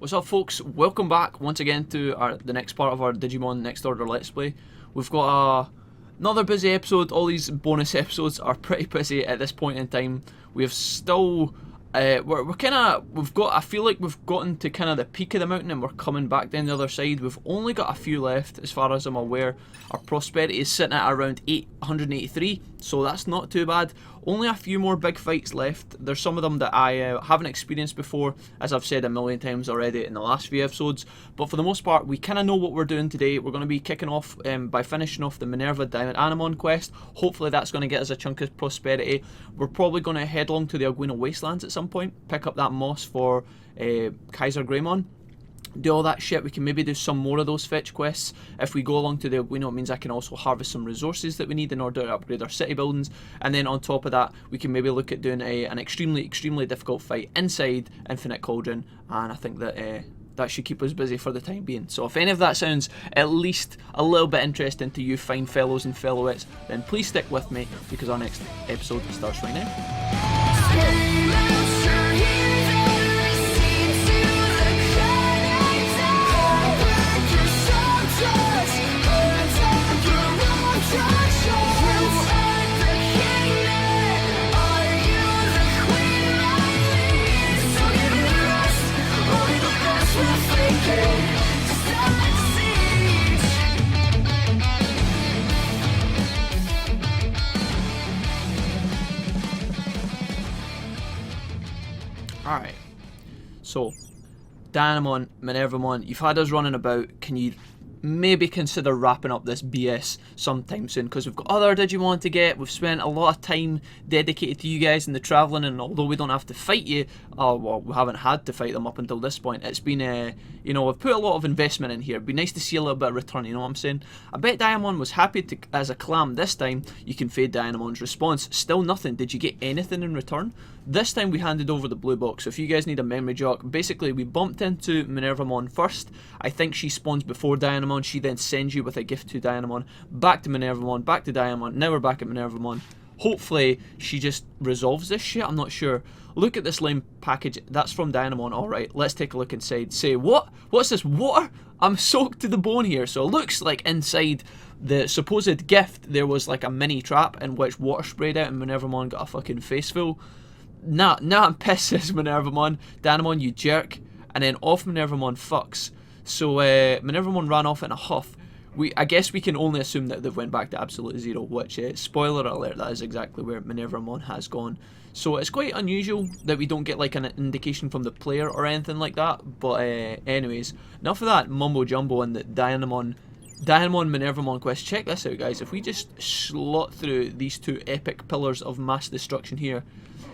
What's up, folks? Welcome back once again to the next part of our Digimon Next Order Let's Play. We've got another busy episode. All these bonus episodes are pretty busy at this point in time. We've still I feel like we've gotten to kind of the peak of the mountain and we're coming back down the other side. We've only got a few left as far as I'm aware. Our prosperity is sitting at around 883, so that's not too bad. Only a few more big fights left. There's some of them that I haven't experienced before, as I've said a million times already in the last few episodes. But for the most part, we kind of know what we're doing today. We're going to be kicking off by finishing off the Minerva Diamond quest. Hopefully that's going to get us a chunk of prosperity. We're probably going to head along to the Alguino Wastelands at some point, pick up that moss for KaiserGreymon. Do all that shit. We can maybe do some more of those fetch quests. If we go along to the Alguino, it means I can also harvest some resources that we need in order to upgrade our city buildings. And then on top of that, we can maybe look at doing an extremely difficult fight inside Infinite Cauldron. And I think that that should keep us busy for the time being. So if any of that sounds at least a little bit interesting to you fine fellows and fellowettes, then please stick with me, because our next episode starts right now. Alright, so Taomon, Minervamon, you've had us running about. Can you maybe consider wrapping up this BS sometime soon? Because we've got other Digimon to get. We've spent a lot of time dedicated to you guys in the travelling, and although we don't have to fight you, well, we haven't had to fight them up until this point. It's been, you know, we've put a lot of investment in here. It'd be nice to see a little bit of return, you know what I'm saying? I bet Taomon was happy to, as a clam this time. You can fade Taomon's response. Still nothing. Did you get anything in return? This time we handed over the blue box, so if you guys need a memory jog, basically we bumped into Minervamon first. I think she spawns before Taomon. She then sends you with a gift to Taomon, back to Minervamon, back to Taomon. Now we're back at Minervamon. Hopefully she just resolves this shit, I'm not sure. Look at this lame package, that's from Taomon. Alright, let's take a look inside. Say, what? What's this, water? I'm soaked to the bone here. So it looks like inside the supposed gift there was like a mini trap in which water sprayed out and Minervamon got a fucking face full. Nah, I'm pissed, says Minervamon. Taomon, you jerk. And then off Minervamon fucks. So Minervamon ran off in a huff. I guess we can only assume that they've went back to absolute zero, which, spoiler alert, that is exactly where Minervamon has gone. So it's quite unusual that we don't get like an indication from the player or anything like that. But anyways, enough of that mumbo jumbo and the Taomon Minervamon quest. Check this out, guys. If we just slot through these two epic pillars of mass destruction here,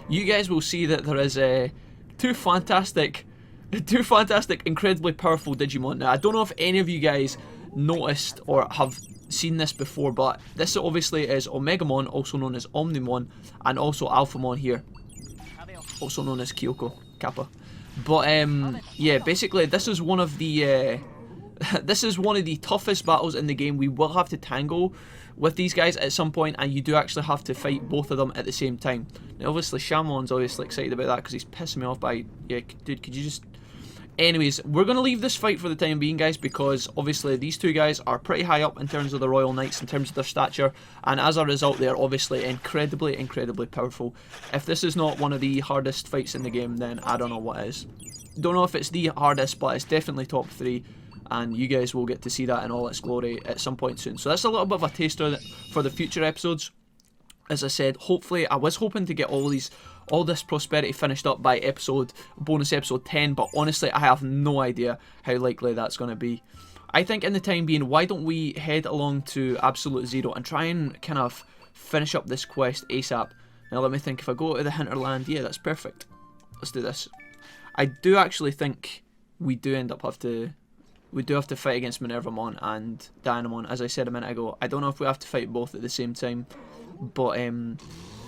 you guys will see that there is two fantastic, incredibly powerful Digimon. Now, I don't know if any of you guys noticed or have seen this before, but this obviously is Omegamon, also known as Omnimon, and also Alphamon here, also known as Kyoko Kappa. But yeah, basically this is one of the toughest battles in the game. We will have to tangle with these guys at some point, and you do actually have to fight both of them at the same time. Now obviously Shamon's obviously excited about that because he's pissing me off by, yeah, dude, could you just... Anyways, we're going to leave this fight for the time being, guys, because obviously these two guys are pretty high up in terms of the Royal Knights, in terms of their stature, and as a result they are obviously incredibly powerful. If this is not one of the hardest fights in the game, then I don't know what is. Don't know if it's the hardest, but it's definitely top 3. And you guys will get to see that in all its glory at some point soon. So that's a little bit of a taster for the future episodes. As I said, hopefully, I was hoping to get all this prosperity finished up by bonus episode 10, but honestly, I have no idea how likely that's going to be. I think in the time being, why don't we head along to Absolute Zero and try and kind of finish up this quest ASAP. Now let me think, if I go to the hinterland, yeah, that's perfect. Let's do this. I do actually think we do have to fight against Minervamon and Taomon, as I said a minute ago. I don't know if we have to fight both at the same time, but I'm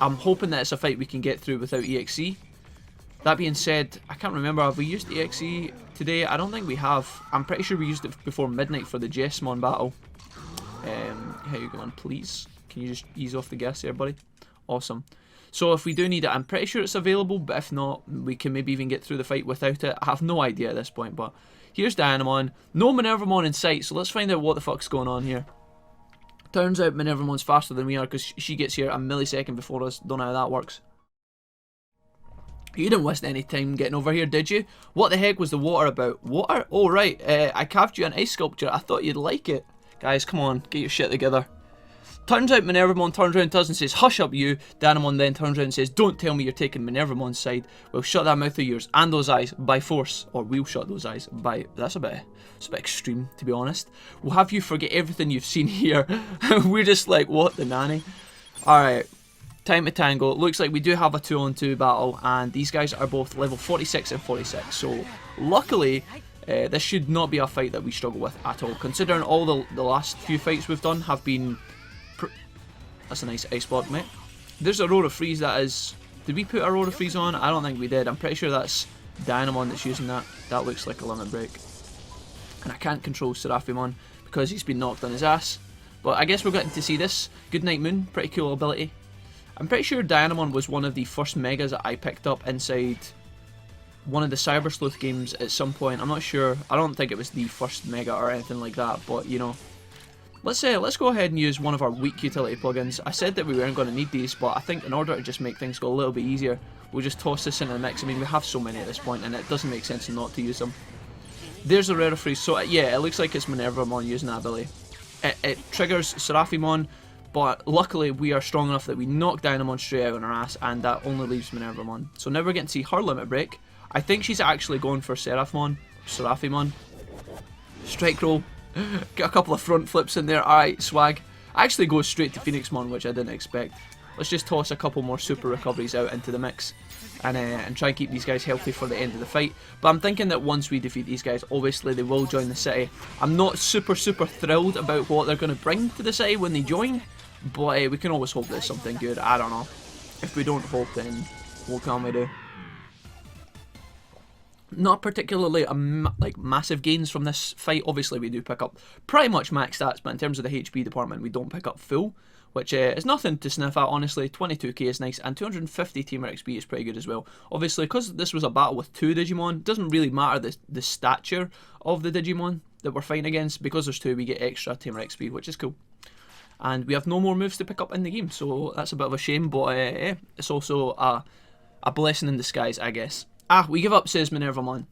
hoping that it's a fight we can get through without EXE. That being said, I can't remember, have we used EXE today? I don't think we have. I'm pretty sure we used it before midnight for the Jijimon battle. How you going, please? Can you just ease off the gas there, buddy? Awesome. So if we do need it, I'm pretty sure it's available, but if not, we can maybe even get through the fight without it. I have no idea at this point, but here's Dianamon. No Minervamon in sight, so let's find out what the fuck's going on here. Turns out Minervamon's faster than we are because she gets here a millisecond before us. Don't know how that works. You didn't waste any time getting over here, did you? What the heck was the water about? Water? Oh, right. I carved you an ice sculpture. I thought you'd like it. Guys, come on. Get your shit together. Turns out Minervamon turns around to us and says, hush up you. Dianamon then turns around and says, don't tell me you're taking Minervamon's side. We'll shut that mouth of yours and those eyes by force. Or we'll shut those eyes by... That's a bit extreme, to be honest. We'll have you forget everything you've seen here. We're just like, what the nanny? Alright. Time to tango. It looks like we do have a 2-on-2 battle. And these guys are both level 46 and 46. So, luckily... this should not be a fight that we struggle with at all. Considering all the last few fights we've done have been... That's a nice ice block, mate. There's Aurora Freeze, that is... Did we put Aurora Freeze on? I don't think we did. I'm pretty sure that's Dianamon that's using that. That looks like a limit break. And I can't control Seraphimon because he's been knocked on his ass. But I guess we're getting to see this. Goodnight Moon, pretty cool ability. I'm pretty sure Dianamon was one of the first megas that I picked up inside one of the Cyber Sleuth games at some point. I'm not sure. I don't think it was the first mega or anything like that, but you know. Let's go ahead and use one of our weak utility plugins. I said that we weren't going to need these, but I think in order to just make things go a little bit easier, we'll just toss this into the mix. I mean, we have so many at this point, and it doesn't make sense not to use them. There's a Rare Freeze. So yeah, it looks like it's Minervamon using that ability. It triggers Seraphimon, but luckily we are strong enough that we knock Dianamon straight out on our ass, and that only leaves Minervamon. So now we're getting to see her limit break. I think she's actually going for Seraphimon. Strike roll. Get a couple of front flips in there. Alright, swag. I actually go straight to Phoenixmon, which I didn't expect. Let's just toss a couple more super recoveries out into the mix. And try and keep these guys healthy for the end of the fight. But I'm thinking that once we defeat these guys, obviously they will join the city. I'm not super thrilled about what they're going to bring to the city when they join. But we can always hope there's something good. I don't know. If we don't hope, then what can we do? Not particularly like massive gains from this fight. Obviously we do pick up pretty much max stats, but in terms of the HP department we don't pick up full, which is nothing to sniff at, honestly. 22k is nice, and 250 teamer XP is pretty good as well. Obviously, because this was a battle with two Digimon, it doesn't really matter the stature of the Digimon that we're fighting against. Because there's two, we get extra teamer XP, which is cool. And we have no more moves to pick up in the game, so that's a bit of a shame, but it's also a blessing in disguise, I guess. Ah, we give up, says Minervamon.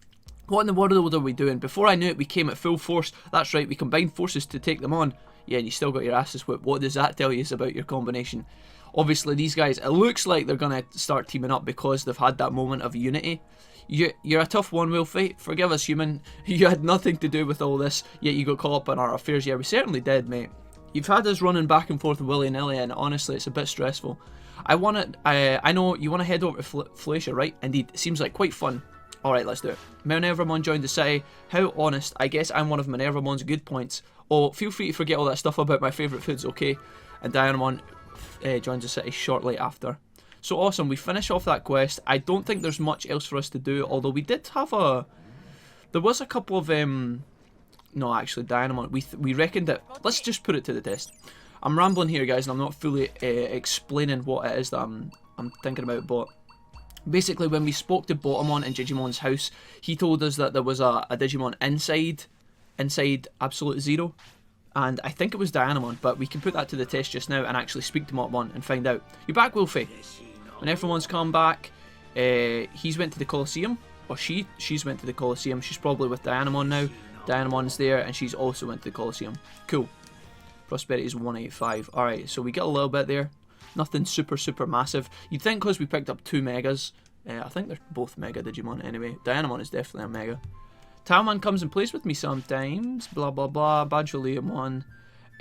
What in the world are we doing? Before I knew it, we came at full force. That's right, we combined forces to take them on. Yeah, and you still got your asses whipped. What does that tell you about your combination? Obviously, these guys, it looks like they're going to start teaming up because they've had that moment of unity. You're a tough one, Wolfie. Forgive us, human. You had nothing to do with all this, yet you got caught up in our affairs. Yeah, we certainly did, mate. You've had us running back and forth willy-nilly, and honestly, it's a bit stressful. I know you want to head over to Floatia, right? Indeed, it seems like quite fun. Alright, let's do it. Minervamon joined the city. How honest. I guess I'm one of Minervamon's good points. Oh, feel free to forget all that stuff about my favourite foods, okay? And Dianamon joins the city shortly after. So awesome, we finish off that quest. I don't think there's much else for us to do, although we did have a... There was a couple of... No, actually, Dianamon, we reckoned that... Let's just put it to the test. I'm rambling here, guys, and I'm not fully explaining what it is that I'm thinking about, but basically when we spoke to Botamon in Jijimon's house, he told us that there was a Digimon inside Absolute Zero, and I think it was Dianamon, but we can put that to the test just now and actually speak to Botamon and find out. You're back, Wolfie. When everyone's come back, he's went to the Colosseum, or she's went to the Colosseum. She's probably with Dianamon now. Dianamon's there, and she's also went to the Colosseum. Cool. Prosperity is 185. Alright, so we get a little bit there. Nothing super massive. You'd think because we picked up two megas. I think they're both mega Digimon anyway. Dianamon is definitely a mega. Taomon comes and plays with me sometimes. Blah blah blah. Badgeliamon.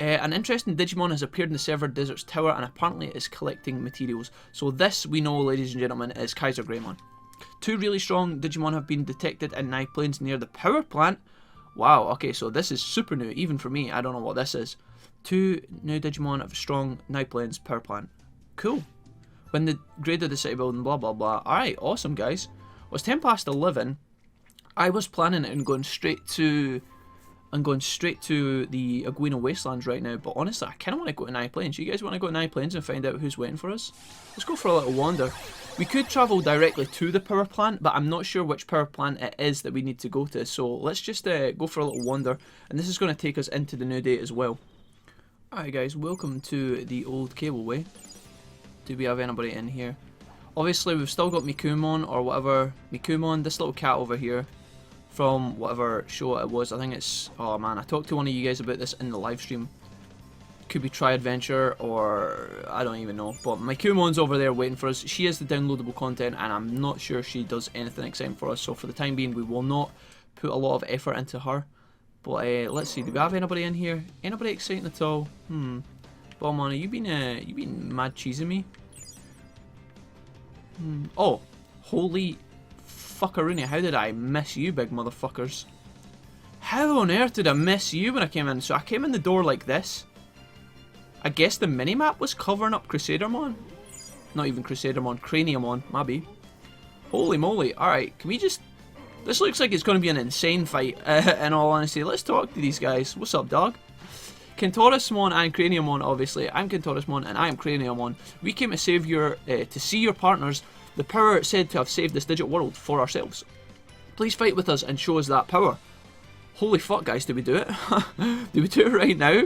An interesting Digimon has appeared in the Severed Deserts Tower and apparently is collecting materials. So this, we know, ladies and gentlemen, is KaiserGreymon. Two really strong Digimon have been detected in Nye Plains near the power plant. Wow, okay, so this is super new. Even for me, I don't know what this is. Two new Digimon of strong Nye Plains power plant. Cool. When the grade of the city building, blah blah blah. Alright, awesome guys. Well, it's 10 past 11. I was planning on going straight to I'm going straight to the Aguino Wastelands right now, but honestly, I kind of want to go to Nine Plains. You guys want to go to Nine Plains and find out who's waiting for us? Let's go for a little wander. We could travel directly to the power plant, but I'm not sure which power plant it is that we need to go to, so let's just go for a little wander, and this is going to take us into the new day as well. Alright guys, welcome to the old cableway. Do we have anybody in here? Obviously, we've still got Mikumon, or whatever. Mikumon, this little cat over here, from whatever show it was. I think it's... Oh man, I talked to one of you guys about this in the live stream. Could be Try Adventure, or... I don't even know. But Mikumon's over there waiting for us. She is the downloadable content, and I'm not sure she does anything exciting for us. So for the time being, we will not put a lot of effort into her. But let's see, do we have anybody in here? Anybody exciting at all? Taomon, you been mad cheesing me? Oh, holy fuckaroonie, how did I miss you, big motherfuckers? How on earth did I miss you when I came in? So I came in the door like this. I guess the minimap was covering up Crusadermon? Not even Crusadermon, Craniumon, maybe. Holy moly, alright, can we just... This looks like it's going to be an insane fight, in all honesty. Let's talk to these guys. What's up, dog? Kentorusmon and Craniumon, obviously. I'm Kentorusmon and I am Craniumon. We came to save your, to see your partners, the power said to have saved this digit world for ourselves. Please fight with us and show us that power. Holy fuck, guys, did we do it? Did we do it right now?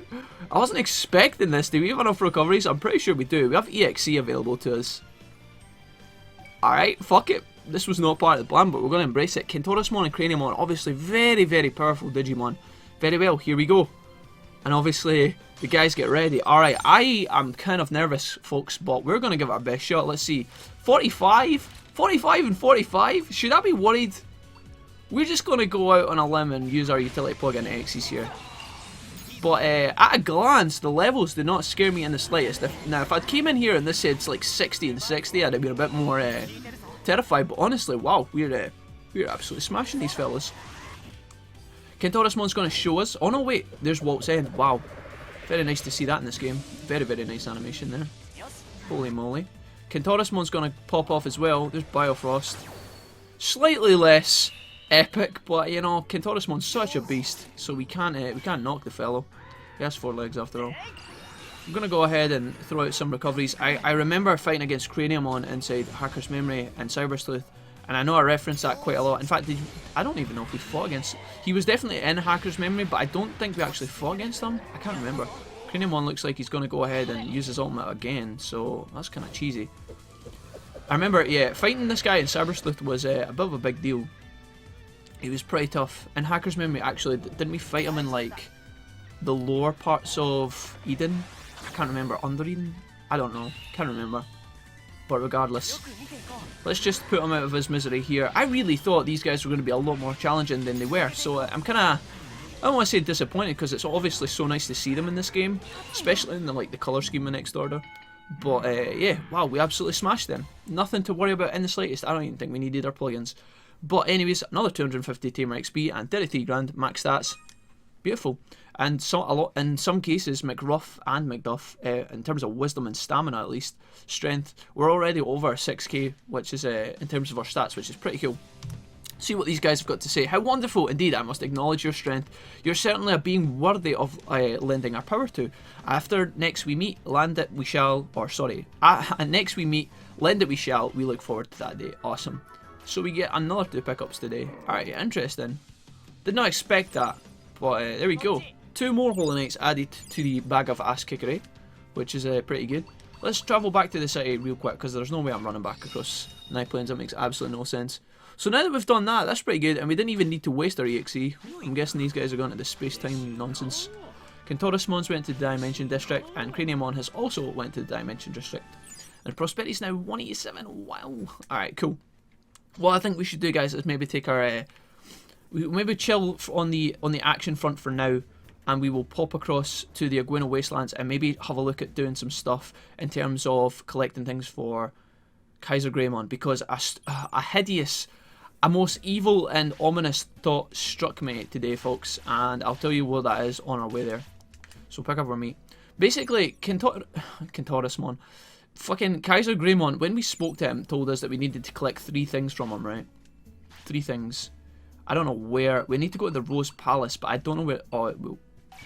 I wasn't expecting this. Do we have enough recoveries? I'm pretty sure we do. We have EXE available to us. Alright, fuck it. This was not part of the plan, but we're going to embrace it. Kentorusmon and Craniumon, obviously very, very powerful Digimon. Very well, here we go. And obviously, the guys get ready. Alright, I am kind of nervous, folks, but we're going to give it our best shot. Let's see. 45? 45 and 45? Should I be worried? We're just going to go out on a limb and use our utility plug-in X's here. But at a glance, the levels do not scare me in the slightest. Now, if I came in here and this said it's like 60 and 60, I'd have been a bit more terrified. But honestly, wow, we're absolutely smashing these fellas. Kentorusmon's going to show us. Oh no, wait, there's Walt's End. Wow, very nice to see that in this game. Very, very nice animation there. Holy moly. Kentorusmon's going to pop off as well. There's Biofrost. Slightly less epic, but you know, Kentorusmon's such a beast, so we can't knock the fellow. He has 4 legs after all. I'm going to go ahead and throw out some recoveries. I remember fighting against Craniumon inside Hacker's Memory and Cyber Sleuth, and I know I referenced that quite a lot. In fact, I don't even know if we fought against... He was definitely in Hacker's Memory, but I don't think we actually fought against him. I can't remember. Craniumon looks like he's going to go ahead and use his ultimate again, so that's kind of cheesy. I remember, yeah, fighting this guy in Cyber Sleuth was a bit of a big deal. He was pretty tough. In Hacker's Memory, actually, didn't we fight him in, like, the lower parts of Eden? I can't remember. Under Eden? I don't know. Can't remember. But regardless, let's just put him out of his misery here. I really thought these guys were going to be a lot more challenging than they were, so I'm kind of, I don't want to say disappointed, because it's obviously so nice to see them in this game, especially in the colour scheme of Next Order. But yeah, wow, we absolutely smashed them. Nothing to worry about in the slightest. I don't even think we needed our plugins. But anyways, another 250 Tamer XP and 33 grand max stats. Beautiful. And in some cases, McRuff and McDuff, in terms of wisdom and stamina at least, strength, we're already over 6k, which is in terms of our stats, which is pretty cool. See what these guys have got to say. How wonderful indeed, I must acknowledge your strength. You're certainly a being worthy of lending our power to. After next we meet, land it we shall, or sorry, next we meet, lend it we shall, we look forward to that day. Awesome. So we get another 2 pickups today. Alright, interesting. Did not expect that, but there we go. 2 more Holy Knights added to the bag of ass kickery, which is pretty good. Let's travel back to the city real quick, because there's no way I'm running back across Nine Plains. That makes absolutely no sense. So now that we've done that, that's pretty good, and we didn't even need to waste our EXE. I'm guessing these guys are going to the space-time nonsense. Kentorusmon's went to the Dimension District, and Craniumon has also went to the Dimension District. And Prosperity's now 187. Wow. Alright, cool. What I think we should do, guys, is maybe take our... maybe chill on the action front for now, and we will pop across to the Aguino Wastelands and maybe have a look at doing some stuff in terms of collecting things for KaiserGreymon, because a hideous, a most evil and ominous thought struck me today, folks, and I'll tell you what that is on our way there. So pick up our meat. Basically, Kentorusmon, fucking KaiserGreymon, when we spoke to him, told us that we needed to collect 3 things from him, right? 3 things. I don't know where. We need to go to the Rose Palace, but I don't know where. Oh,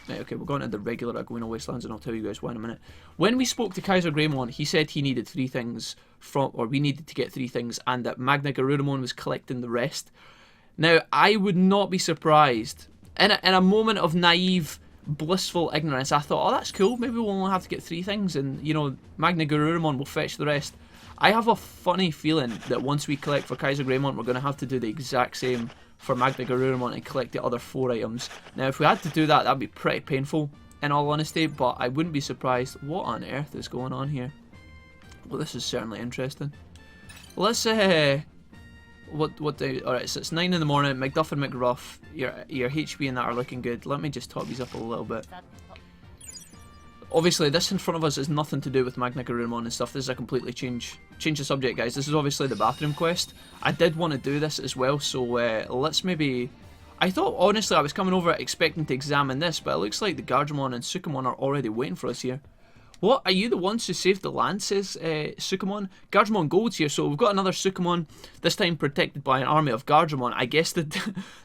right, okay, we're going to the regular Aguino Wastelands, and I'll tell you guys why in a minute. When we spoke to KaiserGreymon, he said he needed 3 things from, or we needed to get 3 things, and that MagnaGarurumon was collecting the rest. Now, I would not be surprised. In a moment of naive, blissful ignorance, I thought, oh, that's cool. Maybe we'll only have to get 3 things, and, you know, MagnaGarurumon will fetch the rest. I have a funny feeling that once we collect for KaiserGreymon, we're going to have to do the exact same for MagnaGarurumon and collect the other 4 items. Now, if we had to do that, that'd be pretty painful, in all honesty, but I wouldn't be surprised. What on earth is going on here? Well, this is certainly interesting. Let's, alright, so it's 9 in the morning, McDuff and McRuff, your HP and that are looking good. Let me just top these up a little bit. Obviously, this in front of us has nothing to do with MagnaGarurumon and stuff. This is a completely change the subject, guys. This is obviously the bathroom quest. I did want to do this as well, so let's maybe... I thought, honestly, I was coming over expecting to examine this, but it looks like the Guardsmon and Sukamon are already waiting for us here. What? Are you the ones who saved the land, says Sukamon? Guardsmon Gold's here, so we've got another Sukamon, this time protected by an army of Guardsmon. I guess the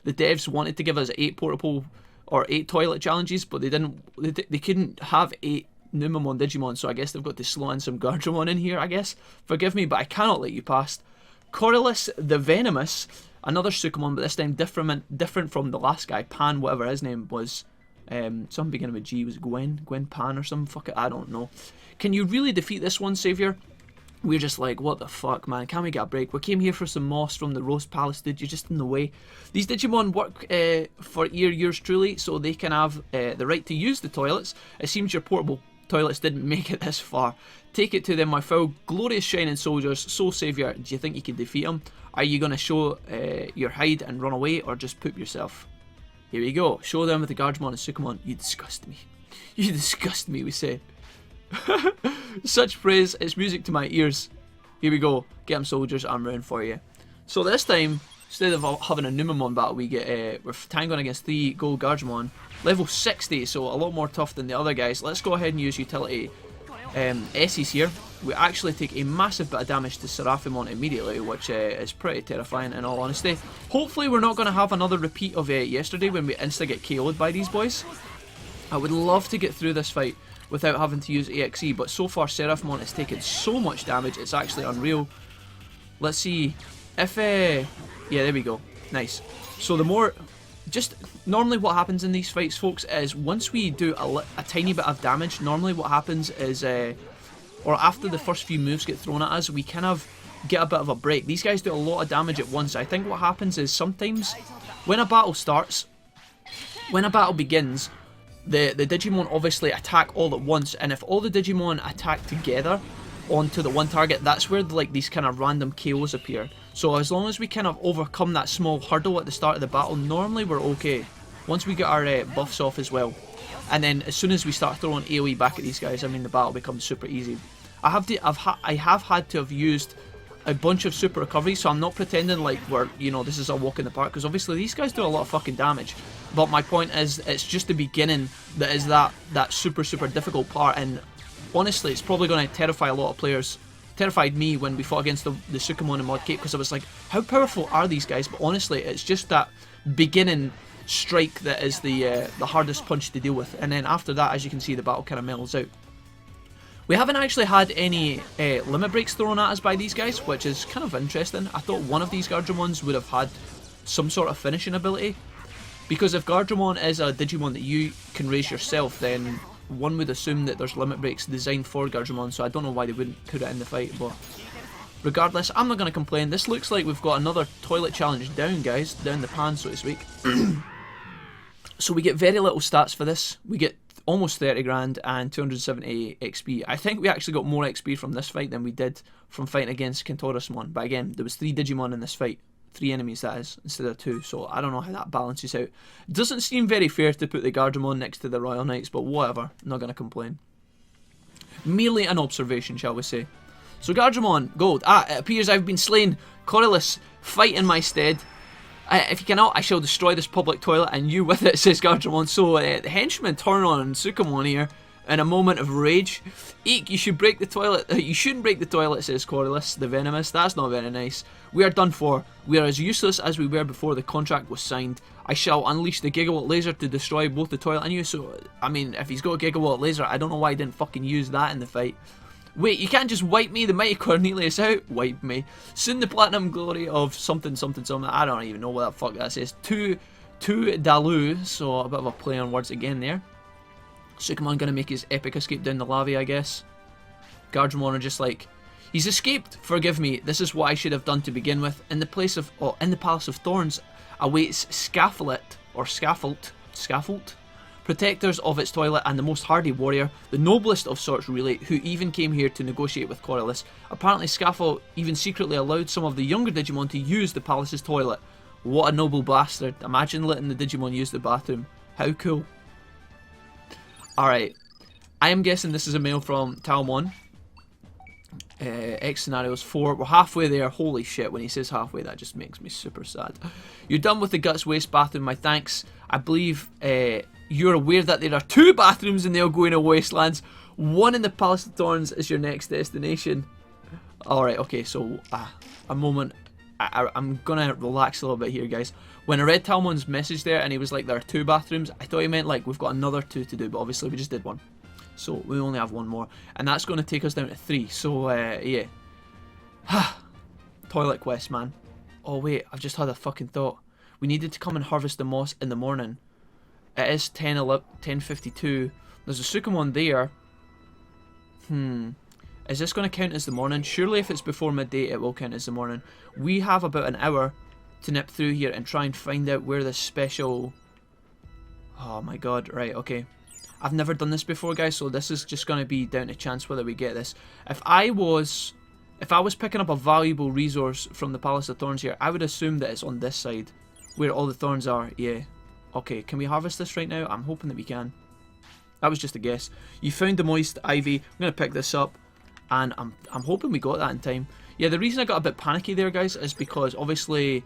devs wanted to give us 8 portable or 8 toilet challenges, but they didn't. They couldn't have 8 Numamon Digimon, so I guess they've got to slow in some Guardsmon in here, I guess. Forgive me, but I cannot let you past. Corylus the Venomous, another Sukamon, but this time different from the last guy, Pan, whatever his name was. Something beginning with G. Was it Gwen Pan or something? Fuck it, I don't know. Can you really defeat this one, Saviour? We're just like, what the fuck, man? Can we get a break? We came here for some moss from the Rose Palace, dude. You're just in the way. These Digimon work for yours truly, so they can have the right to use the toilets. It seems your portable toilets didn't make it this far. Take it to them, my foul, glorious shining soldiers. So, Saviour, do you think you can defeat them? Are you going to show your hide and run away, or just poop yourself? Here we go. Show them with the Guardsmon and Sukamon. You disgust me. You disgust me, we say. Such praise, it's music to my ears. Here we go. Get them, soldiers, I'm rooting for you. So this time, instead of having a Numamon battle, we get we're tangoing against 3 gold Guardsmon. Level 60, so a lot more tough than the other guys. Let's go ahead and use utility S's here. We actually take a massive bit of damage to Seraphimon immediately, which is pretty terrifying in all honesty. Hopefully we're not going to have another repeat of yesterday when we insta get KO'd by these boys. I would love to get through this fight without having to use AXE, but so far Seraphimon has taken so much damage, it's actually unreal. Let's see if... yeah, there we go. Nice. So the more... Just normally what happens in these fights, folks, is once we do a tiny bit of damage, normally what happens is... or after the first few moves get thrown at us, we kind of get a bit of a break. These guys do a lot of damage at once. I think what happens is sometimes when a battle starts, when a battle begins, the Digimon obviously attack all at once, and if all the Digimon attack together onto the one target, that's where like these kind of random KOs appear. So as long as we kind of overcome that small hurdle at the start of the battle, normally we're okay. Once we get our buffs off as well. And then as soon as we start throwing AoE back at these guys, I mean the battle becomes super easy. I have had to have used a bunch of super recoveries, so I'm not pretending like we're, you know, this is a walk in the park, because obviously these guys do a lot of fucking damage. But my point is, it's just the beginning that is that super difficult part, and honestly it's probably going to terrify a lot of players. Terrified me when we fought against the Sukamon and Mod Cape, because I was like, how powerful are these guys? But honestly, it's just that beginning strike that is the hardest punch to deal with, and then after that, as you can see, the battle kind of mellows out. We haven't actually had any limit breaks thrown at us by these guys, which is kind of interesting. I thought one of these Guardsmons would have had some sort of finishing ability, because if Guardsmon is a Digimon that you can raise yourself, then one would assume that there's limit breaks designed for Guardsmon, so I don't know why they wouldn't put it in the fight, but regardless, I'm not going to complain. This looks like we've got another toilet challenge down, guys, down the pan, so to speak. So we get very little stats for this. We get almost 30 grand and 270 XP. I think we actually got more XP from this fight than we did from fighting against Kentorasmon, but again, there was 3 Digimon in this fight. 3 enemies, that is, instead of 2, so I don't know how that balances out. It doesn't seem very fair to put the Guardsmon next to the Royal Knights, but whatever, I'm not going to complain. Merely an observation, shall we say. So Guardsmon, gold. It appears I've been slain. Corylus, fight in my stead. If you cannot, I shall destroy this public toilet, and you with it, says Guardsmon. So the henchmen Taomon and Sukamon here in a moment of rage. Eek, you should break the toilet. You shouldn't break the toilet, says Corylus, the venomous. That's not very nice. We are done for. We are as useless as we were before the contract was signed. I shall unleash the gigawatt laser to destroy both the toilet and you. So, I mean, if he's got a gigawatt laser, I don't know why he didn't fucking use that in the fight. Wait, you can't just wipe me, the mighty Cornelius out? Wipe me. Soon the platinum glory of something, something, something. I don't even know what the fuck that says. To Dalu, so a bit of a play on words again there. Sukamon gonna make his epic escape down the lava, I guess. Guardsmon are just like, he's escaped. Forgive me. This is what I should have done to begin with. In the Palace of Thorns awaits Scaffold, protectors of its toilet, and the most hardy warrior, the noblest of sorts really, who even came here to negotiate with Corylus. Apparently Scaffold even secretly allowed some of the younger Digimon to use the palace's toilet. What a noble bastard. Imagine letting the Digimon use the bathroom. How cool. Alright. I am guessing this is a mail from Taomon. X scenarios 4. We're halfway there. Holy shit, when he says halfway, that just makes me super sad. You're done with the Guts Waste bathroom, my thanks. I believe you're aware that there are 2 bathrooms in the Elgato Wastelands. One in the Palace of Thorns is your next destination. Alright, okay, so a moment. I'm gonna relax a little bit here, guys. When I read Taomon's message there and he was like, there are 2 bathrooms, I thought he meant like we've got another 2 to do, but obviously we just did 1. So we only have 1 more. And that's going to take us down to 3. So, yeah. Toilet quest, man. Oh, wait. I've just had a fucking thought. We needed to come and harvest the moss in the morning. It is 10:52. There's a Sukamon there. Is this going to count as the morning? Surely if it's before midday, it will count as the morning. We have about an hour to nip through here and try and find out where this special... Oh, my God. Right, okay. I've never done this before, guys, so this is just going to be down to chance whether we get this. If I was picking up a valuable resource from the Palace of Thorns here, I would assume that it's on this side, where all the thorns are. Yeah. Okay, can we harvest this right now? I'm hoping that we can. That was just a guess. You found the moist ivy. I'm going to pick this up, and I'm hoping we got that in time. Yeah, the reason I got a bit panicky there, guys, is because obviously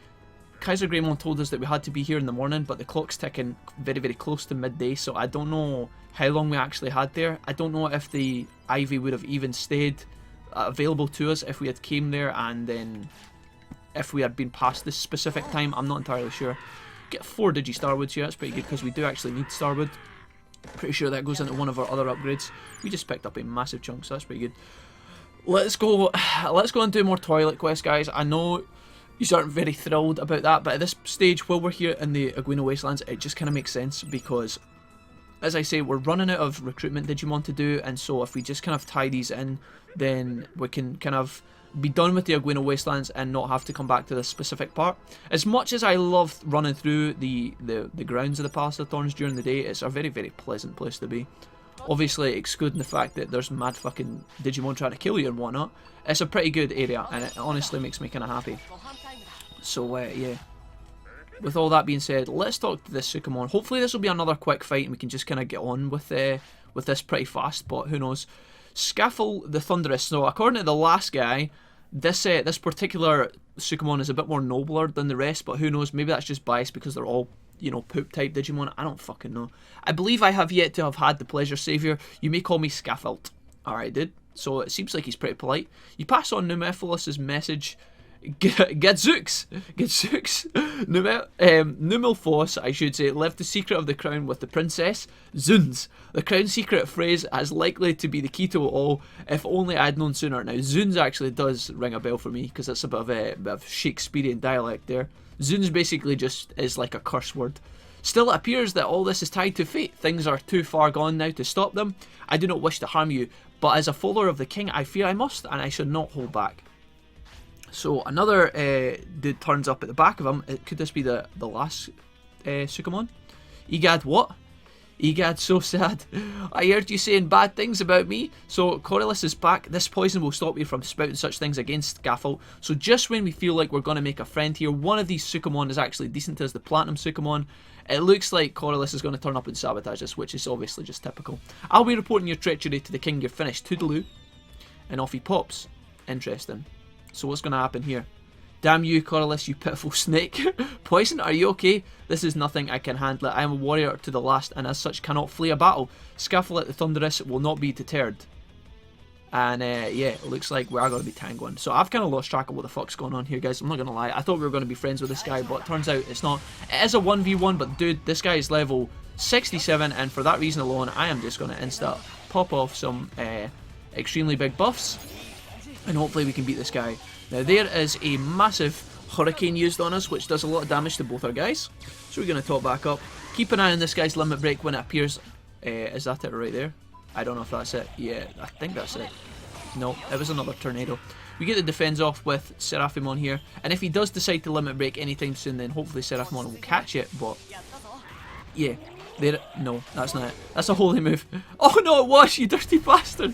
KaiserGreymon told us that we had to be here in the morning, but the clock's ticking very, very close to midday, so I don't know how long we actually had there. I don't know if the ivy would have even stayed available to us if we had came there and then if we had been past this specific time. I'm not entirely sure. Get 4 Digi-Starwoods here, that's pretty good because we do actually need Starwood. Pretty sure that goes into one of our other upgrades. We just picked up a massive chunk, so that's pretty good. Let's go and do more toilet quests, guys. I know you aren't very thrilled about that, but at this stage, while we're here in the Elgato Wastelands, it just kind of makes sense because, as I say, we're running out of recruitment Digimon to do, and so if we just kind of tie these in, then we can kind of be done with the Elgato Wastelands and not have to come back to this specific part. As much as I love running through the grounds of the Palace of Thorns during the day, it's a very, very pleasant place to be. Obviously, excluding the fact that there's mad fucking Digimon trying to kill you and whatnot, it's a pretty good area, and it honestly makes me kind of happy. So, yeah. With all that being said, let's talk to this Sukamon. Hopefully this will be another quick fight and we can just kind of get on with this pretty fast, but who knows. Scaffold the Thunderous. So, according to the last guy, this particular Sukamon is a bit more nobler than the rest, but who knows, maybe that's just biased because they're all, you know, poop-type Digimon. I don't fucking know. I believe I have yet to have had the pleasure savior. You may call me Scaffold. Alright, dude. So, it seems like he's pretty polite. You pass on Numephilus's message. Gadzooks! Numilphos, I should say, left the secret of the crown with the princess. Zuns! The crown secret phrase is likely to be the key to it all, if only I'd known sooner. Now, Zuns actually does ring a bell for me, because it's a bit of Shakespearean dialect there. Zuns basically just is like a curse word. Still, it appears that all this is tied to fate. Things are too far gone now to stop them. I do not wish to harm you, but as a follower of the king, I fear I must, and I should not hold back. So another dude turns up at the back of him. Could this be the last Sukamon? Egad, what? Egad, so sad. I heard you saying bad things about me. So Corylus is back. This poison will stop you from spouting such things against Scaffold. So just when we feel like we're going to make a friend here, one of these Sukamon is actually decent as the Platinum Sukamon. It looks like Corylus is going to turn up and sabotage us, which is obviously just typical. I'll be reporting your treachery to the king. You're finished. Toodaloo. And off he pops. Interesting. So what's going to happen here? Damn you, Corylus, you pitiful snake. Poison, are you okay? This is nothing I can handle. I am a warrior to the last, and as such cannot flee a battle. Scaffold at the Thunderous will not be deterred. And yeah, it looks like we are going to be tangoing. So I've kind of lost track of what the fuck's going on here, guys. I'm not going to lie. I thought we were going to be friends with this guy, but it turns out it's not. It is a 1v1, but dude, this guy is level 67, and for that reason alone, I am just going to insta pop off some extremely big buffs, and hopefully we can beat this guy. Now there is a massive hurricane used on us, which does a lot of damage to both our guys. So we're going to top back up. Keep an eye on this guy's limit break when it appears. Is that it right there? I don't know if that's it. Yeah, I think that's it. No, it was another tornado. We get the defense off with Seraphimon here, and if he does decide to limit break anytime soon, then hopefully Seraphimon will catch it, but yeah. There, no, that's not it. That's a holy move. Oh no, it was, you dirty bastard.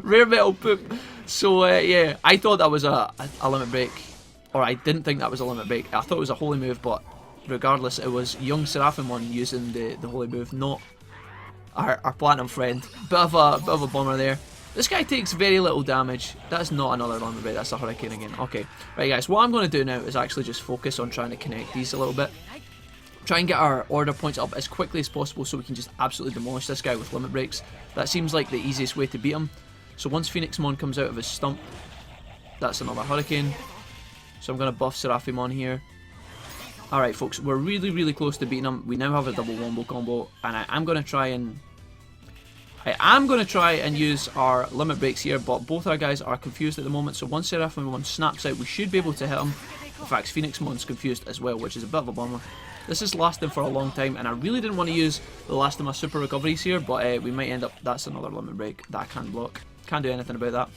Rare metal poop. So yeah, I thought that was a limit break, or I didn't think that was a limit break. I thought it was a holy move, but regardless, it was young Seraphimon using the holy move, not our platinum friend. Bit of a bummer there. This guy takes very little damage. That's not another limit break. That's a hurricane again. Okay, right guys. What I'm going to do now is actually just focus on trying to connect these a little bit. Try and get our order points up as quickly as possible so we can just absolutely demolish this guy with limit breaks. That seems like the easiest way to beat him. So once Phoenixmon comes out of his stump, that's another hurricane. So I'm going to buff Seraphimon here. Alright folks, we're really close to beating him. We now have a double wombo combo, and I am going to try and use our limit breaks here, but both our guys are confused at the moment. So once Seraphimon snaps out, we should be able to hit him. In fact, Phoenixmon's confused as well, which is a bit of a bummer. This is lasting for a long time, and I really didn't want to use the last of my super recoveries here, but we might end up. That's another limit break that I can't block. Can't do anything about that.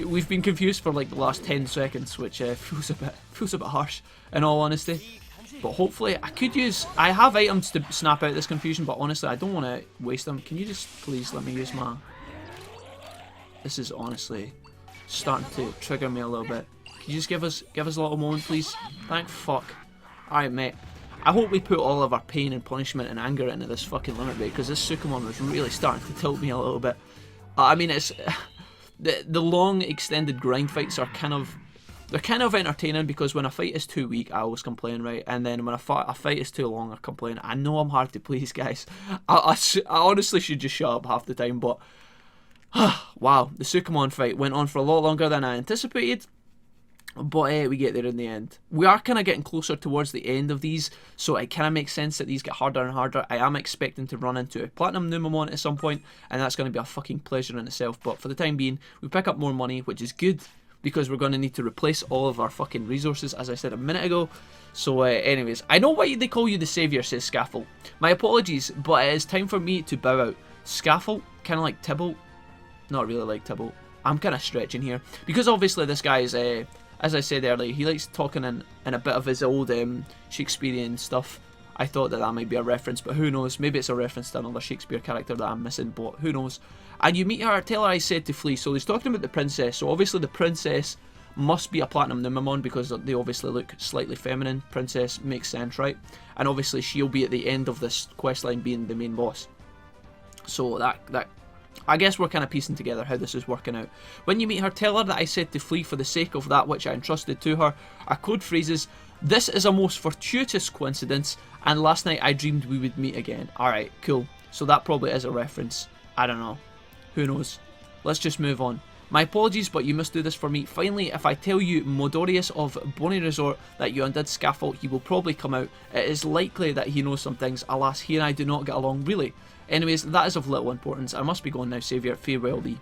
We've been confused for like the last 10 seconds, which feels a bit harsh, in all honesty. But hopefully, I have items to snap out this confusion, but honestly, I don't want to waste them. Can you just please let me use my? This is honestly starting to trigger me a little bit. Can you just give us a little moment, please? Thank fuck. Alright, mate. I hope we put all of our pain and punishment and anger into this fucking limit break, because this Sukamon was really starting to tilt me a little bit. I mean, it's the long extended grind fights are kind of entertaining, because when a fight is too weak, I always complain, right? And then when a fight is too long, I complain. I know I'm hard to please, guys. I honestly should just shut up half the time, but wow, the Sukamon fight went on for a lot longer than I anticipated. But we get there in the end. We are kind of getting closer towards the end of these, so it kind of makes sense that these get harder and harder. I am expecting to run into a Platinum Numamon at some point, and that's going to be a fucking pleasure in itself. But for the time being, we pick up more money, which is good, because we're going to need to replace all of our fucking resources, as I said a minute ago. So anyways, I know why they call you the saviour, says Scaffold. My apologies, but it is time for me to bow out. Scaffold, kind of like Tybalt. Not really like Tybalt. I'm kind of stretching here, because obviously this guy is as I said earlier, he likes talking in a bit of his old Shakespearean stuff. I thought that might be a reference, but who knows? Maybe it's a reference to another Shakespeare character that I'm missing, but who knows? And you meet her, tell her I said to flee. So he's talking about the princess. So obviously the princess must be a Platinum Numamon, because they obviously look slightly feminine. Princess makes sense, right? And obviously she'll be at the end of this questline being the main boss. So that I guess we're kind of piecing together how this is working out. When you meet her, tell her that I said to flee for the sake of that which I entrusted to her. Our code phrases: this is a most fortuitous coincidence, and last night I dreamed we would meet again. Alright, cool. So that probably is a reference. I don't know. Who knows? Let's just move on. My apologies, but you must do this for me. Finally, if I tell you Modorius of Bonnie Resort that you undid Scaffold, he will probably come out. It is likely that he knows some things. Alas, he and I do not get along really. Anyways, that is of little importance. I must be going now, Saviour. Farewell thee.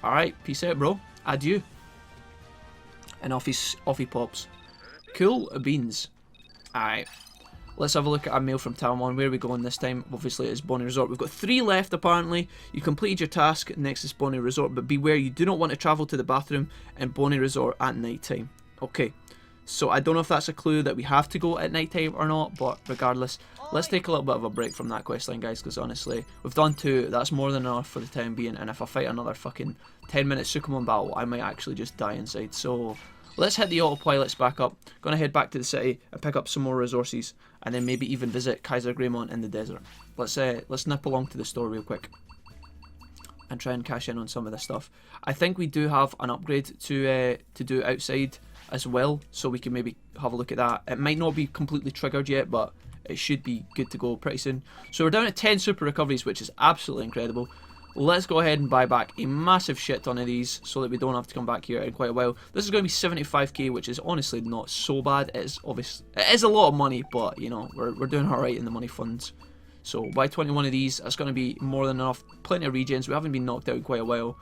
Alright, peace out, bro. Adieu. And off he pops. Cool beans. Alright. Let's have a look at our mail from Taomon. Where are we going this time? Obviously, it's Bonnie Resort. We've got 3 left, apparently. You completed your task. Next is Bonnie Resort. But beware, you do not want to travel to the bathroom in Bonnie Resort at night time. Okay. So, I don't know if that's a clue that we have to go at night time or not. But regardless, let's take a little bit of a break from that questline, guys. Because honestly, we've done 2. That's more than enough for the time being. And if I fight another fucking 10-minute Sukamon battle, I might actually just die inside. So, let's hit the autopilots back up. Gonna head back to the city and pick up some more resources, and then maybe even visit KaiserGreymon in the desert. Let's nip along to the store real quick. and try and cash in on some of this stuff. I think we do have an upgrade to do outside as well, so we can maybe have a look at that. It might not be completely triggered yet, but it should be good to go pretty soon. So we're down at 10 super recoveries, which is absolutely incredible. Let's go ahead and buy back a massive shit ton of these so that we don't have to come back here in quite a while. This is going to be 75k, which is honestly not so bad. It is a lot of money, but you know, we're doing alright in the money funds. So buy 21 of these. That's going to be more than enough. Plenty of regens. We haven't been knocked out in quite a while.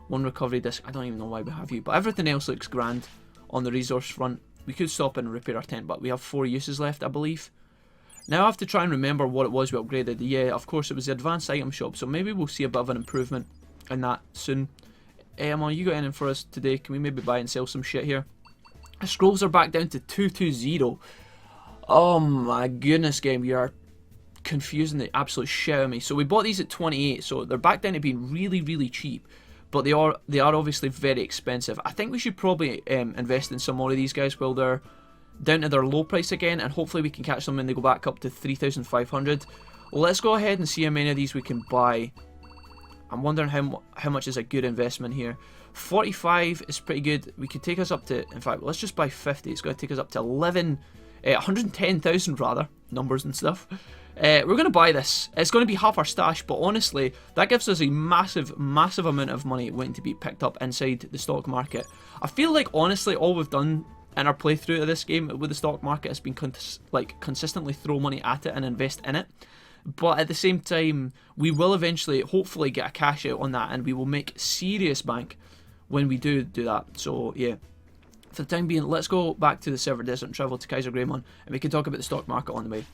One recovery disc. I don't even know why we have you, but everything else looks grand on the resource front. We could stop and repair our tent, but we have 4 uses left, I believe. Now I have to try and remember what it was we upgraded. Yeah, of course, it was the advanced item shop, so maybe we'll see a bit of an improvement in that soon. Emma, you got anything for us today? Can we maybe buy and sell some shit here? The scrolls are back down to 220. Oh my goodness, game, you are confusing the absolute shit out of me. So we bought these at 28, so they're back down to being really, really cheap. But they are obviously very expensive. I think we should probably invest in some more of these guys while they're down to their low price again, and hopefully we can catch them when they go back up to 3,500. Let's go ahead and see how many of these we can buy. I'm wondering how much is a good investment here. 45 is pretty good. We could take us up to, in fact, let's just buy 50. It's going to take us up to 110,000 rather, numbers and stuff. We're going to buy this. It's going to be half our stash, but honestly, that gives us a massive, massive amount of money waiting to be picked up inside the stock market. I feel like, honestly, all we've done in our playthrough of this game with the stock market has been consistently throw money at it and invest in it. But at the same time, we will eventually, hopefully, get a cash out on that, and we will make serious bank when we do that. So, yeah. For the time being, let's go back to the Server Desert and travel to KaiserGreymon, and we can talk about the stock market on the way.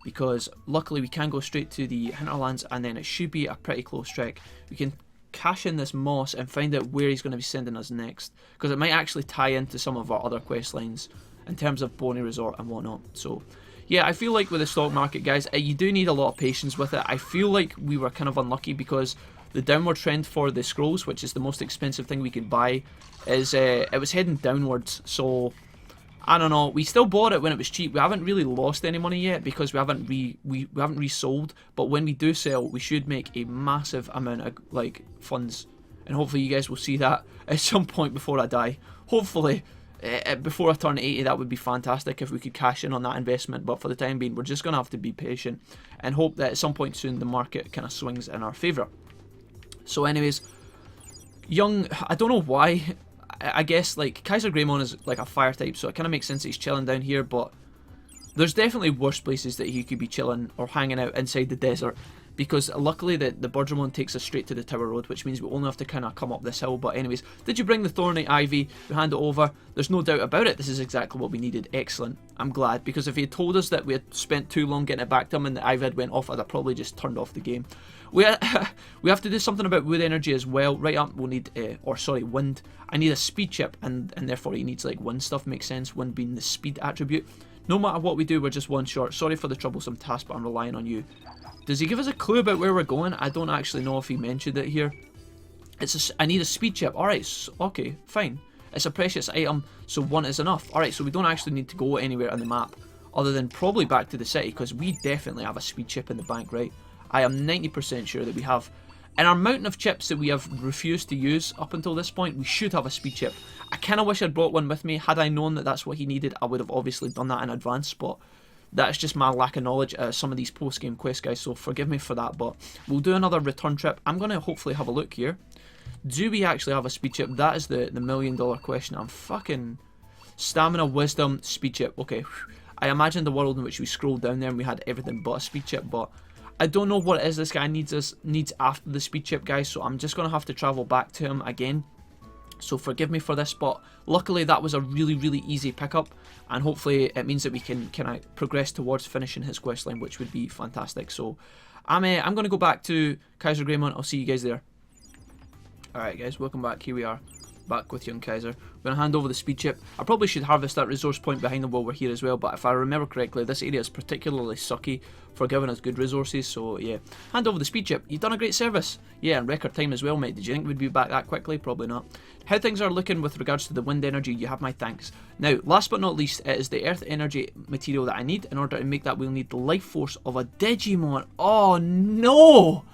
Because luckily we can go straight to the hinterlands, and then it should be a pretty close trek. We can cash in this moss and find out where he's going to be sending us next, because it might actually tie into some of our other quest lines in terms of Bonnie Resort and whatnot. So yeah, I feel like with the stock market, guys, you do need a lot of patience with it. I feel like we were kind of unlucky because the downward trend for the scrolls, which is the most expensive thing we could buy, is it was heading downwards. So I don't know. We still bought it when it was cheap. We haven't really lost any money yet because we haven't resold. But when we do sell, we should make a massive amount of funds, and hopefully you guys will see that at some point before I die. Hopefully, before I turn 80, that would be fantastic if we could cash in on that investment. But for the time being, we're just gonna have to be patient and hope that at some point soon the market kind of swings in our favor. So, anyways, I don't know why. I guess KaiserGreymon is like a fire type, so it kind of makes sense that he's chilling down here, but there's definitely worse places that he could be chilling or hanging out inside the desert, because luckily the Guardsmon takes us straight to the Tower Road, which means we only have to kind of come up this hill. But anyways, did you bring the Thorny Ivy? We hand it over. There's no doubt about it. This is exactly what we needed. Excellent. I'm glad, because if he had told us that we had spent too long getting it back to him and the Ivy had went off, I'd have probably just turned off the game. We have to do something about wood energy as well. Right up, we'll need, wind. I need a speed chip, and therefore he needs wind stuff. Makes sense, wind being the speed attribute. No matter what we do, we're just one short. Sorry for the troublesome task, but I'm relying on you. Does he give us a clue about where we're going? I don't actually know if he mentioned it here. I need a speed chip. Alright, okay, fine. It's a precious item, so one is enough. Alright, so we don't actually need to go anywhere on the map, other than probably back to the city, because we definitely have a speed chip in the bank, right? I am 90% sure that we have. In our mountain of chips that we have refused to use up until this point, we should have a speed chip. I kind of wish I'd brought one with me. Had I known that that's what he needed, I would have obviously done that in advance, but that's just my lack of knowledge of some of these post-game quests, guys, so forgive me for that. But we'll do another return trip. I'm going to hopefully have a look here. Do we actually have a speed chip? That is the million-dollar question. I'm fucking... Stamina, wisdom, speed chip. Okay, I imagined the world in which we scrolled down there and we had everything but a speed chip, but I don't know what it is this guy needs after the speed chip, guys, so I'm just going to have to travel back to him again. So forgive me for this, but luckily that was a really, really easy pickup, and hopefully it means that we can progress towards finishing his questline, which would be fantastic. So I'm going to go back to KaiserGreymon. I'll see you guys there. Alright guys, welcome back. Here we are, back with young Kaiser. We're going to hand over the speed chip. I probably should harvest that resource point behind them while we're here as well, but if I remember correctly, this area is particularly sucky for giving us good resources, so yeah. Hand over the speed chip. You've done a great service. Yeah, in record time as well, mate. Did you think we'd be back that quickly? Probably not. How things are looking with regards to the wind energy, you have my thanks. Now, last but not least, it is the earth energy material that I need. In order to make that, we'll need the life force of a Digimon. Oh no!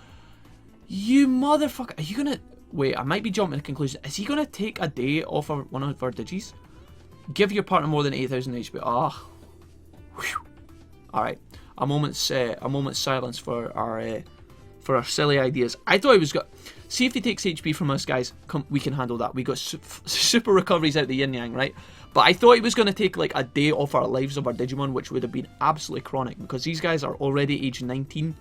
You motherfucker. Are you gonna... Wait, I might be jumping to conclusion. Is he gonna take a day off of one of our digis? Give your partner more than 8,000 HP. Ah. Alright. A moment's silence for our silly ideas. I thought he was got... See if he takes HP from us, guys. Come, we can handle that. We got super recoveries out the yin yang, right? But I thought he was going to take like a day off our lives of our Digimon, which would have been absolutely chronic, because these guys are already age 19.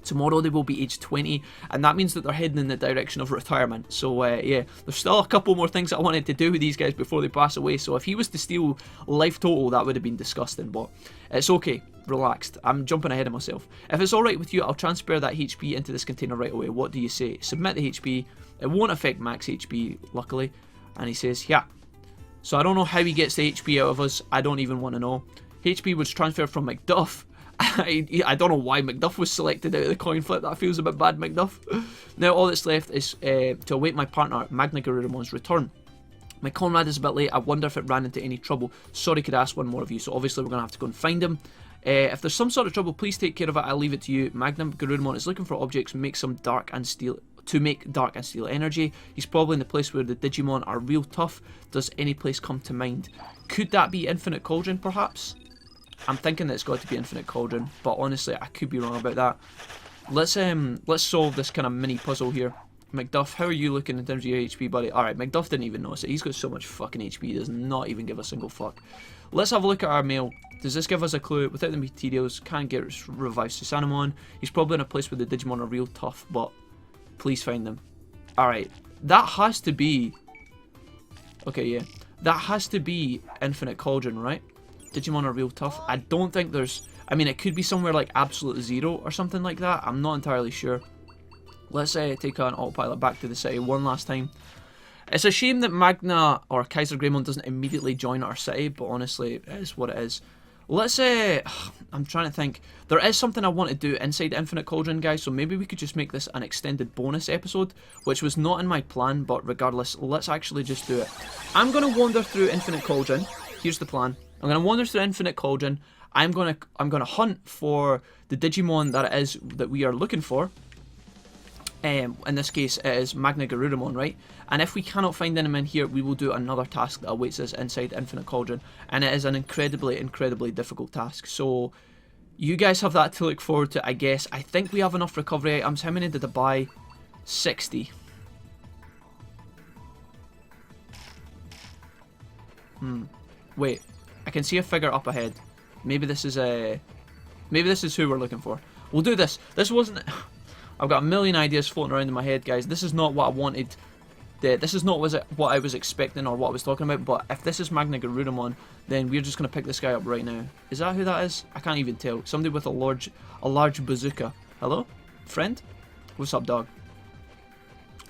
Tomorrow they will be age 20, and that means that they're heading in the direction of retirement. So yeah, there's still a couple more things I wanted to do with these guys before they pass away. So if he was to steal life total, that would have been disgusting, but it's okay. Relaxed. I'm jumping ahead of myself. If it's alright with you, I'll transfer that HP into this container right away. What do you say? Submit the HP. It won't affect max HP, luckily. And he says, yeah. So I don't know how he gets the HP out of us. I don't even want to know. HP was transferred from McDuff. I don't know why McDuff was selected out of the coin flip. That feels a bit bad, McDuff. Now all that's left is to await my partner, MagnaGarurumon's return. My comrade is a bit late. I wonder if it ran into any trouble. Sorry, could I ask one more of you? So obviously we're going to have to go and find him. If there's some sort of trouble, please take care of it. I'll leave it to you. MagnaGarurumon is looking for objects to make dark and steel energy. He's probably in the place where the Digimon are real tough. Does any place come to mind? Could that be Infinite Cauldron, perhaps? I'm thinking that it's got to be Infinite Cauldron, but honestly, I could be wrong about that. Let's solve this kind of mini puzzle here. McDuff, how are you looking in terms of your HP, buddy? Alright, McDuff didn't even notice it. He's got so much fucking HP, he does not even give a single fuck. Let's have a look at our mail. Does this give us a clue? Without the materials, can't get revived Susanamon. He's probably in a place where the Digimon are real tough, but please find them. Alright, that has to be... Okay, yeah. That has to be Infinite Cauldron, right? Digimon are real tough. I don't think there's... I mean, it could be somewhere like Absolute Zero or something like that. I'm not entirely sure. Let's take an autopilot back to the city one last time. It's a shame that Magna or KaiserGreymon doesn't immediately join our city, but honestly, it is what it is. Let's I'm trying to think. There is something I want to do inside Infinite Cauldron, guys, so maybe we could just make this an extended bonus episode, which was not in my plan, but regardless, let's actually just do it. I'm going to wander through Infinite Cauldron. Here's the plan. I'm going to wander through Infinite Cauldron. I'm going to hunt for the Digimon that we are looking for. In this case, it is MagnaGarurumon, right? And if we cannot find him in here, we will do another task that awaits us inside Infinite Cauldron. And it is an incredibly, incredibly difficult task. So, you guys have that to look forward to, I guess. I think we have enough recovery items. How many did I buy? 60. Wait. I can see a figure up ahead. Maybe this is who we're looking for. We'll do this. This wasn't... I've got a million ideas floating around in my head, guys. This is not what I wanted. This is not what I was expecting or what I was talking about. But if this is MagnaGarurumon, then we're just going to pick this guy up right now. Is that who that is? I can't even tell. Somebody with a large bazooka. Hello? Friend? What's up, dog?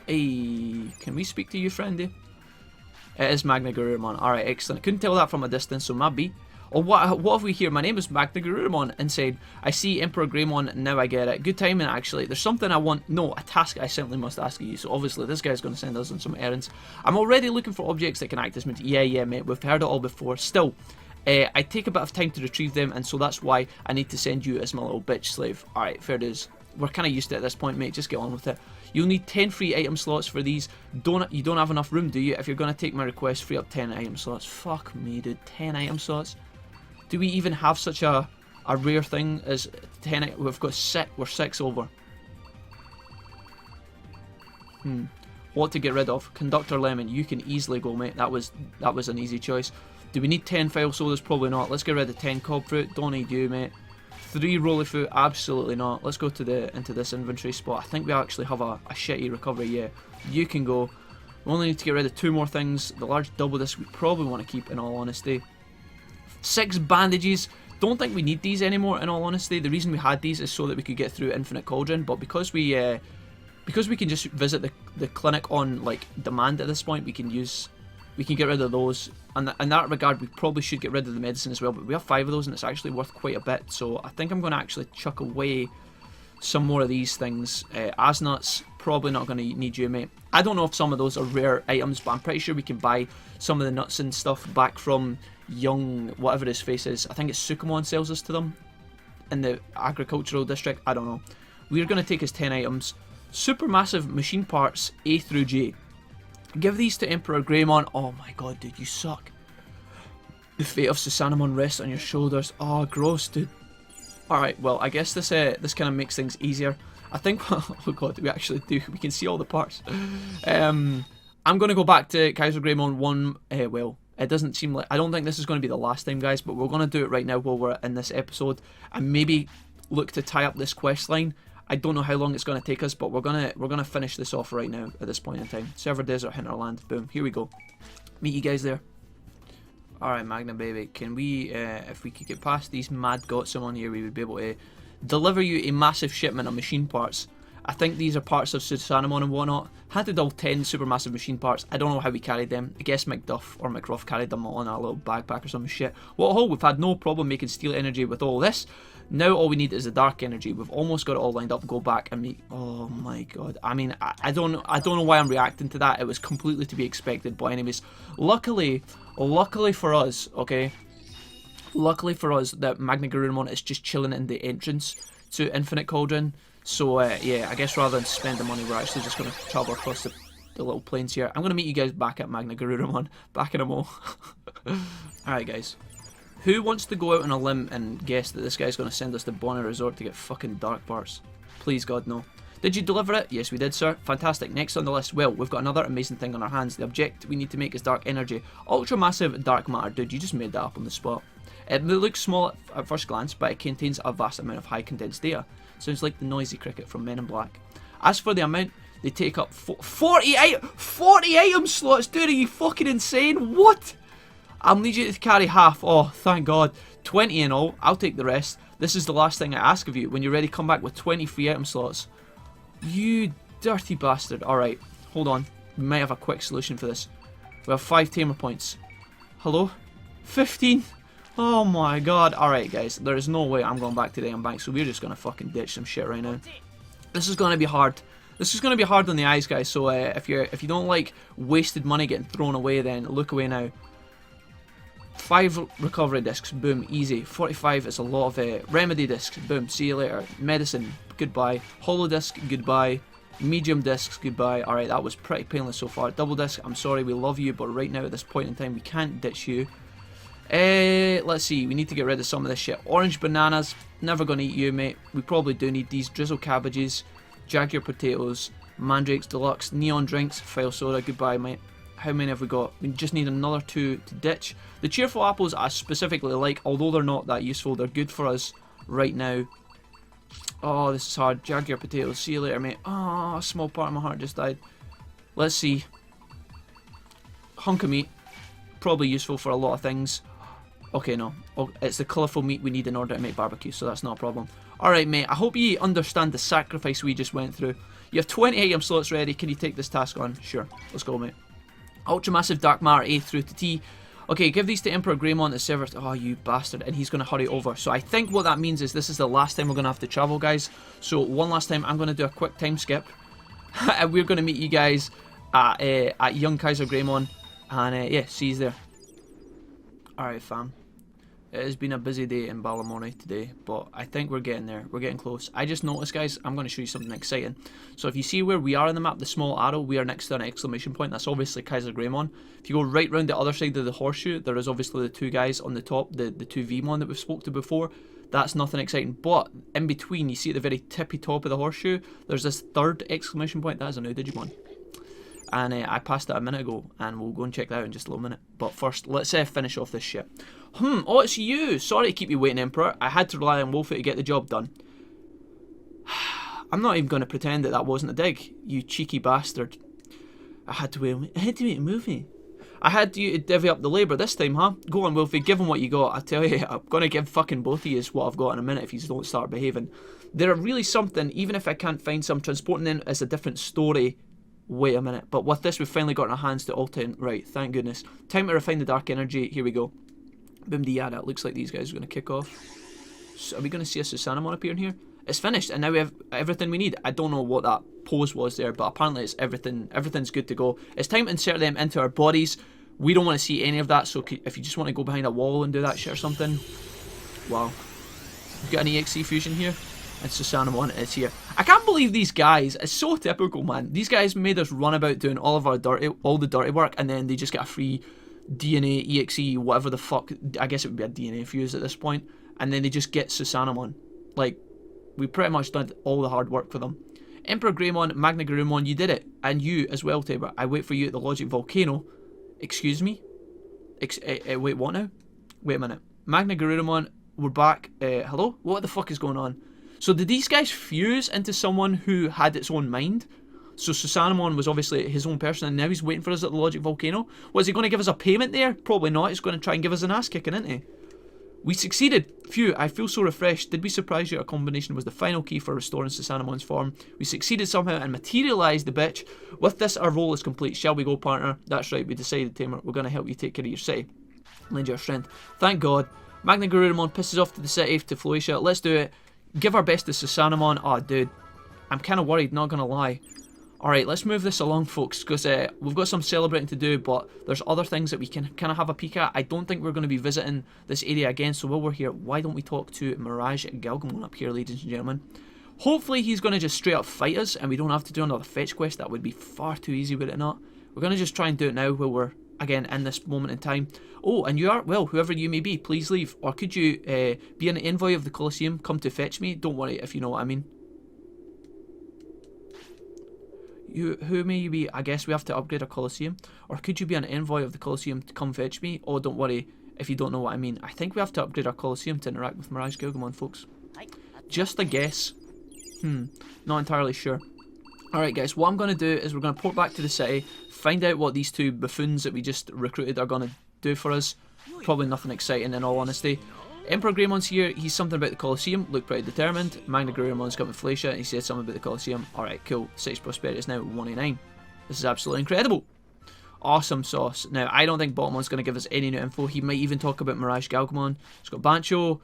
Hey, can we speak to you, friendy? It is MagnaGarurumon. Alright, excellent. Couldn't tell that from a distance, so maybe. Oh, what have we here? My name is MagnaGarurumon. Inside, I see Emperor Greymon. Now I get it. Good timing, actually. There's something I want. No, a task I simply must ask of you. So obviously, this guy's going to send us on some errands. I'm already looking for objects that can act as... Yeah, mate. We've heard it all before. Still, I take a bit of time to retrieve them, and so that's why I need to send you as my little bitch slave. Alright, fair dues. We're kind of used to it at this point, mate. Just get on with it. You'll need 10 free item slots for these. You don't have enough room, do you? If you're going to take my request, free up 10 item slots. Fuck me, dude. 10 item slots? Do we even have such a rare thing as 10? We've got 6. We're 6 over. What to get rid of? Conductor Lemon. You can easily go, mate. That was an easy choice. Do we need 10 file sodas? Probably not. Let's get rid of 10 cob fruit. Don't need you, mate. 3 roly fruit? Absolutely not. Let's go to into this inventory spot. I think we actually have a shitty recovery. Yeah, you can go. We only need to get rid of 2 more things. The large double disc we probably want to keep, in all honesty. 6 bandages. Don't think we need these anymore, in all honesty. The reason we had these is so that we could get through Infinite Cauldron, but because we can just visit the clinic on like demand at this point, we can get rid of those. And in that regard, we probably should get rid of the medicine as well, but we have 5 of those and it's actually worth quite a bit, so I think I'm going to actually chuck away some more of these things. Asnuts, probably not going to need you, mate. I don't know if some of those are rare items, but I'm pretty sure we can buy some of the nuts and stuff back from young, whatever his face is. I think it's Sukamon sells us to them in the agricultural district. I don't know. We're going to take his 10 items. Supermassive machine parts A through J. Give these to Emperor Greymon. Oh my god, dude, you suck. The fate of Susanamon rests on your shoulders. Oh, gross, dude. Alright, well, I guess this kind of makes things easier. I think, oh god, we actually do. We can see all the parts. I'm going to go back to KaiserGreymon 1. Well, it doesn't seem like... I don't think this is going to be the last time, guys, but we're going to do it right now while we're in this episode. And maybe look to tie up this quest line. I don't know how long it's going to take us, but we're gonna finish this off right now at this point in time. Server Desert Hinterland. Boom. Here we go. Meet you guys there. Alright, Magna baby. Can we, if we could get past these mad Guardsmon here, we would be able to deliver you a massive shipment of machine parts. I think these are parts of Susanamon and whatnot. Handed all 10 supermassive machine parts. I don't know how we carried them. I guess McDuff or McRuff carried them all in a little backpack or some shit. What a haul. We've had no problem making steel energy with all this. Now all we need is the dark energy. We've almost got it all lined up. Go back and make... Oh my god. I mean, I don't know why I'm reacting to that. It was completely to be expected. But anyways, luckily for us, okay? Luckily for us that MagnaGarurumon is just chilling in the entrance to Infinite Cauldron. So, yeah, I guess rather than spend the money, we're actually just going to travel across the little plains here. I'm going to meet you guys back at MagnaGarurumon. Back in a mo. Alright, guys. Who wants to go out on a limb and guess that this guy's going to send us to Bonner Resort to get fucking dark parts? Please, God, no. Did you deliver it? Yes, we did, sir. Fantastic. Next on the list, well, we've got another amazing thing on our hands. The object we need to make is dark energy. Ultra-massive dark matter. Dude, you just made that up on the spot. It looks small at first glance, but it contains a vast amount of high condensed data. Sounds like the noisy cricket from Men in Black. As for the amount, they take up 40 item slots. Dude, are you fucking insane? What? I'll need you to carry half. Oh, thank God. 20 in all. I'll take the rest. This is the last thing I ask of you. When you're ready, come back with 20 free item slots. You dirty bastard. Alright, hold on. We might have a quick solution for this. We have 5 tamer points. Hello? 15? Oh my god. Alright, guys. There is no way I'm going back to the bank, so we're just going to fucking ditch some shit right now. This is going to be hard. This is going to be hard on the eyes, guys. So if you don't like wasted money getting thrown away, then look away now. 5 recovery discs, boom, easy. 45 is a lot of remedy discs, boom, see you later. Medicine, goodbye. Hollow disc, goodbye. Medium discs, goodbye. Alright, that was pretty painless so far. Double disc, I'm sorry, we love you, but right now at this point in time, we can't ditch you. Let's see, we need to get rid of some of this shit. Orange bananas, never gonna eat you, mate. We probably do need these. Drizzle cabbages, Jaguar potatoes, Mandrakes deluxe, neon drinks, file soda, goodbye, mate. How many have we got? We just need another 2 to ditch. The cheerful apples I specifically like, although they're not that useful, they're good for us right now. Oh, this is hard. Jaguar potatoes, see you later, mate. Oh, a small part of my heart just died. Let's see. Hunk of meat, probably useful for a lot of things. Okay, no. Oh, it's the colourful meat we need in order to make barbecue, so that's not a problem. Alright, mate, I hope you understand the sacrifice we just went through. You have 20 item slots ready. Can you take this task on? Sure. Let's go, mate. Ultramassive Dark Matter A through to T. Okay, give these to Emperor Greymon the server. Oh, you bastard. And he's going to hurry over. So I think what that means is this is the last time we're going to have to travel, guys. So one last time, I'm going to do a quick time skip. And we're going to meet you guys at young KaiserGreymon. And yeah, see you there. Alright, fam. It has been a busy day in Balamori today, but I think we're getting there. We're getting close. I just noticed, guys, I'm going to show you something exciting. So if you see where we are on the map, the small arrow, we are next to an exclamation point. That's obviously KaiserGreymon. If you go right round the other side of the horseshoe, there is obviously the 2 guys on the top, the 2 Vmon that we've spoke to before. That's nothing exciting. But in between, you see at the very tippy top of the horseshoe, there's this 3rd exclamation point. That is a new Digimon. And I passed that a minute ago, and we'll go and check that out in just a little minute. But first, let's finish off this shit. Oh, it's you! Sorry to keep you waiting, Emperor. I had to rely on Wolfie to get the job done. I'm not even going to pretend that that wasn't a dig, you cheeky bastard. I had to make a movie. I had you to divvy up the labour this time, huh? Go on, Wolfie, give him what you got. I tell you, I'm going to give fucking both of you what I've got in a minute if you don't start behaving. They're really something, even if I can't find some. Transporting them is a different story. Wait a minute, but with this we've finally got in our hands to all 10. Right, thank goodness. Time to refine the dark energy. Here we go. Boom de yada. It looks like these guys are going to kick off. So are we going to see a Susanamon appear in here? It's finished, and now we have everything we need. I don't know what that pose was there, but apparently it's everything. Everything's good to go. It's time to insert them into our bodies. We don't want to see any of that, so if you just want to go behind a wall and do that shit or something. Wow. You got an EXE fusion here? And Susanamon is here. I can't believe these guys, it's so typical, man. These guys made us run about doing all the dirty work, and then they just get a free DNA, EXE, whatever the fuck, I guess it would be a DNA fuse at this point, and then they just get Susanamon. Like, we pretty much did all the hard work for them. Emperor Greymon, MagnaGarurumon, you did it. And you as well, Tabor. I wait for you at the Logic Volcano. Excuse me? Wait, what now? Wait a minute. MagnaGarurumon, we're back. Hello? What the fuck is going on? So did these guys fuse into someone who had its own mind? So Susanamon was obviously his own person, and now he's waiting for us at the Logic Volcano. Was he going to give us a payment there? Probably not. He's going to try and give us an ass kicking, isn't he? We succeeded. Phew, I feel so refreshed. Did we surprise you? Our combination was the final key for restoring Susanamon's form. We succeeded somehow and materialised the bitch. With this, our role is complete. Shall we go, partner? That's right, we decided, Tamer. We're going to help you take care of your city. Lend your strength. Thank God. MagnaGarurumon pisses off to the city, to Floatia. Let's do it. Give our best to Susanamon. Oh, dude. I'm kind of worried, not going to lie. Alright, let's move this along, folks, because we've got some celebrating to do, but there's other things that we can kind of have a peek at. I don't think we're going to be visiting this area again, so while we're here, why don't we talk to Mirage Galgamon up here, ladies and gentlemen. Hopefully he's going to just straight up fight us, and we don't have to do another fetch quest. That would be far too easy, would it not? We're going to just try and do it now while we're, again, in this moment in time. Oh, and you are, well, whoever you may be, please leave. Or could you be an envoy of the Colosseum, come to fetch me? Don't worry if you know what I mean. Who may you be? I guess we have to upgrade our Colosseum. Or could you be an envoy of the Colosseum to come fetch me? Oh, don't worry if you don't know what I mean. I think we have to upgrade our Colosseum to interact with Mirage Galgamon, folks. Just a guess. Not entirely sure. Alright guys, what I'm going to do is we're going to port back to the city, find out what these two buffoons that we just recruited are going to do for us. Probably nothing exciting in all honesty. Emperor Greymon's here, he's something about the Colosseum, look pretty determined. MagnaGarurumon's got with Floatia, he said something about the Colosseum. Alright, cool. City's prosperity is now 189. This is absolutely incredible. Awesome sauce. Now, I don't think Bottomon's going to give us any new info. He might even talk about Mirage Galgamon. He's got Bancho.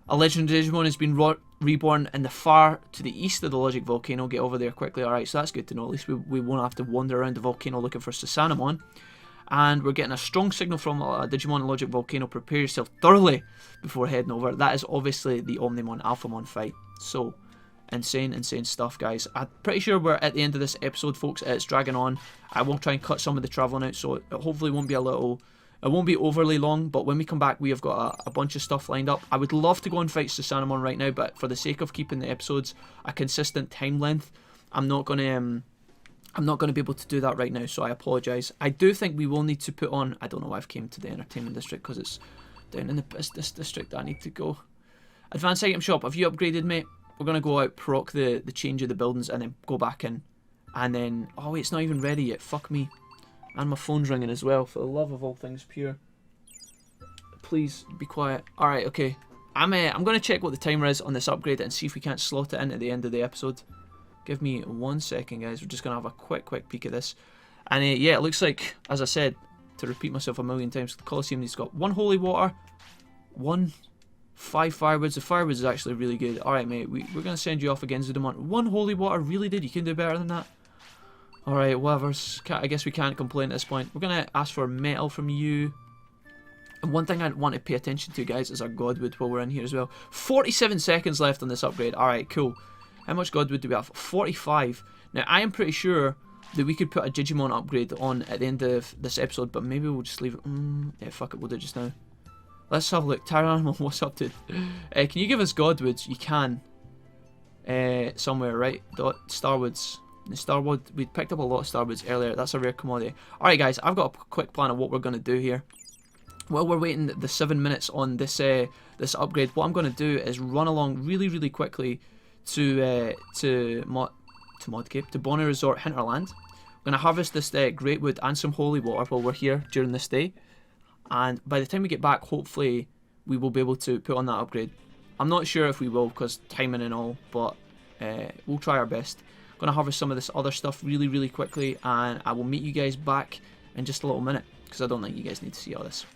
A legendary Digimon has been reborn in the far to the east of the Logic Volcano. Get over there quickly. Alright, so that's good to know. At least we won't have to wander around the volcano looking for Susanamon. And we're getting a strong signal from Digimon and Logic Volcano. Prepare yourself thoroughly before heading over. That is obviously the Omnimon Alphamon fight. So, insane stuff, guys. I'm pretty sure we're at the end of this episode, folks. It's dragging on. I will try and cut some of the travelling out, so it hopefully won't be it won't be overly long. But when we come back, we have got a bunch of stuff lined up. I would love to go and fight Susanamon right now, but for the sake of keeping the episodes a consistent time length, I'm not going to be able to do that right now, so I apologise. I do think we will need to put on... I don't know why I've came to the Entertainment District, because it's down in the Business District that I need to go. Advanced Item Shop, have you upgraded, mate? We're going to go out, proc the change of the buildings, and then go back in. And then... Oh, wait, it's not even ready yet. Fuck me. And my phone's ringing as well, for the love of all things pure. Please, be quiet. Alright, okay. I'm going to check what the timer is on this upgrade and see if we can't slot it in at the end of the episode. Give me 1 second, guys. We're just going to have a quick peek at this. And yeah, it looks like, as I said, to repeat myself a million times, the Colosseum has got 1 holy water, 5 firewoods. The firewoods is actually really good. Alright, mate, we're going to send you off again, Zudamon. 1 holy water, really, dude? You can do better than that? Alright, whatever. I guess we can't complain at this point. We're going to ask for metal from you. And one thing I want to pay attention to, guys, is our Godwood while we're in here as well. 47 seconds left on this upgrade. Alright, cool. How much Godwood do we have? 45. Now, I am pretty sure that we could put a Jijimon upgrade on at the end of this episode, but maybe we'll just leave it. Yeah, fuck it, we'll do it just now. Let's have a look. Tyranimon, what's up, dude? Can you give us Godwoods? You can. Somewhere, right? Starwoods. The Starwood, we picked up a lot of Starwoods earlier. That's a rare commodity. Alright, guys, I've got a quick plan of what we're going to do here. While we're waiting the 7 minutes on this this upgrade, what I'm going to do is run along really quickly to Bonnie Resort Hinterland. I'm going to harvest this great wood and some holy water while we're here during this day, and by the time we get back, hopefully we will be able to put on that upgrade. I'm not sure if we will, because timing and all, but we'll try our best. I'm going to harvest some of this other stuff really quickly, and I will meet you guys back in just a little minute, because I don't think you guys need to see all this.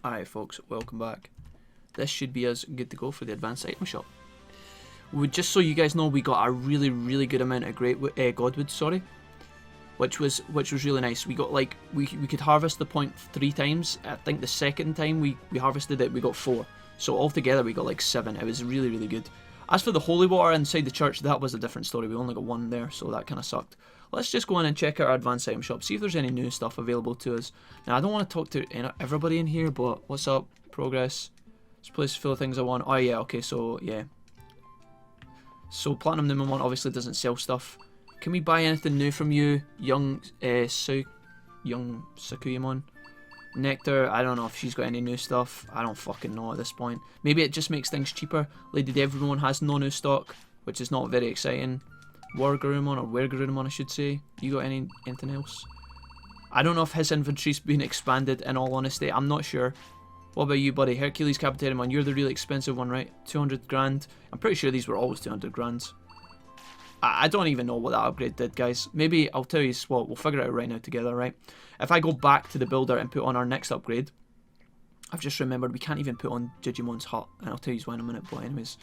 Alright folks, welcome back. This should be us good to go for the advanced item shop. Just so you guys know, we got a really good amount of Godwood, sorry, which was really nice. We got like we could harvest the point 3 times. I think the second time we harvested it, we got 4. So altogether we got like 7. It was really good. As for the holy water inside the church, that was a different story. We only got one there, so that kind of sucked. Let's just go in and check out our advanced item shop, see if there's any new stuff available to us. Now, I don't want to talk to everybody in here, but what's up? Progress. This place is full of things I want. Oh, yeah, okay, so, yeah. So, Platinum Numemon obviously doesn't sell stuff. Can we buy anything new from you, young Sukuyamon? Nectar, I don't know if she's got any new stuff. I don't fucking know at this point. Maybe it just makes things cheaper. Lady Everyone has no new stock, which is not very exciting. Wargarurumon, or Wergarurumon I should say. You got anything else? I don't know if his inventory's been expanded, in all honesty. I'm not sure. What about you, buddy? Hercules Capitarimon, you're the really expensive one, right? 200 grand. I'm pretty sure these were always 200 grand. I don't even know what that upgrade did, guys. Maybe, I'll tell you what, we'll figure it out right now together, right? If I go back to the builder and put on our next upgrade, I've just remembered we can't even put on Jijimon's hut, and I'll tell you why in a minute, but anyways.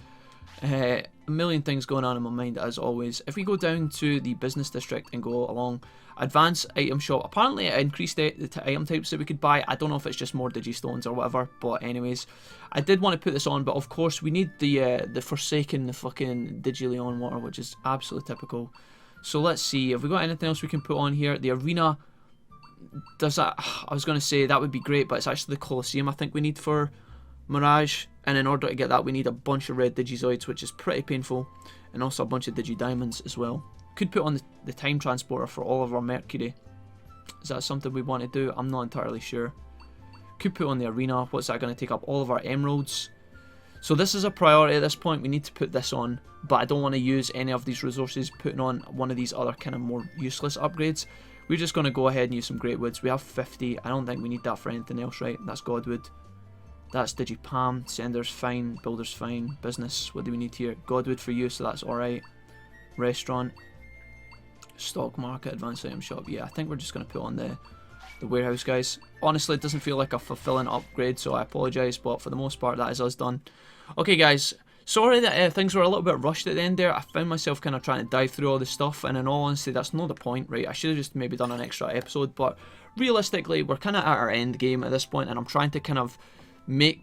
A million things going on in my mind as always. If we go down to the business district and go along advanced item shop, apparently it increased the item types that we could buy. I don't know if it's just more digistones or whatever, but anyways, I did want to put this on, but of course we need the Forsaken, the fucking Digileon water, which is absolutely typical. So let's see, have we got anything else we can put on here? The arena, does that, I was going to say that would be great, but it's actually the Colosseum I think we need for Mirage, and in order to get that we need a bunch of red Digizoids, which is pretty painful, and also a bunch of Digidiamonds as well. Could put on the time transporter for all of our Mercury. Is that something we want to do? I'm not entirely sure. Could put on the arena. What's that going to take up? All of our emeralds. So this is a priority at this point. We need to put this on, but I don't want to use any of these resources putting on one of these other kind of more useless upgrades. We're just going to go ahead and use some Great Woods. We have 50. I don't think we need that for anything else, right? That's Godwood. That's Digipalm, Sender's fine, Builder's fine, Business, what do we need here? Godwood for you, so that's alright. Restaurant, Stock Market, Advanced Item Shop, yeah, I think we're just going to put on the warehouse, guys. Honestly, it doesn't feel like a fulfilling upgrade, so I apologise, but for the most part, that is us done. Okay, guys, sorry that things were a little bit rushed at the end there. I found myself kind of trying to dive through all this stuff, and in all honesty, that's not the point, right? I should have just maybe done an extra episode, but realistically, we're kind of at our end game at this point, and I'm trying to kind of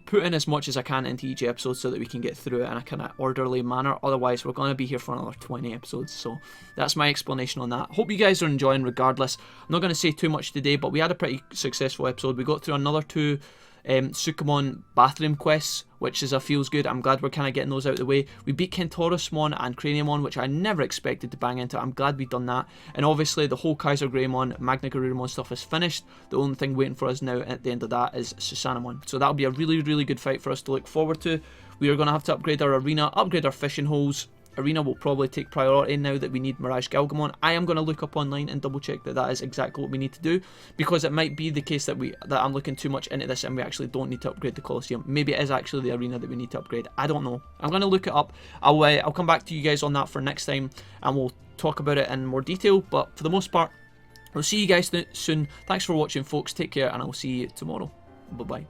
put in as much as I can into each episode so that we can get through it in a kind of orderly manner. Otherwise, we're going to be here for another 20 episodes. So that's my explanation on that. Hope you guys are enjoying regardless. I'm not going to say too much today, but we had a pretty successful episode. We got through another 2 Sukamon bathroom quests, which is a feels good. I'm glad we're kind of getting those out of the way. We beat Kentorosmon and Craniumon, which I never expected to bang into. I'm glad we've done that. And obviously the whole KaiserGreymon, MagnaGarurumon stuff is finished. The only thing waiting for us now at the end of that is Susanamon. So that'll be a really, really good fight for us to look forward to. We are going to have to upgrade our arena, upgrade our fishing holes. Arena will probably take priority now that we need Mirage Galgamon. I am going to look up online and double check that that is exactly what we need to do, because it might be the case that I'm looking too much into this and we actually don't need to upgrade the Colosseum. Maybe it is actually the arena that we need to upgrade. I don't know. I'm going to look it up. I'll come back to you guys on that for next time and we'll talk about it in more detail, but for the most part, we'll see you guys soon. Thanks for watching, folks. Take care and I'll see you tomorrow. Bye-bye.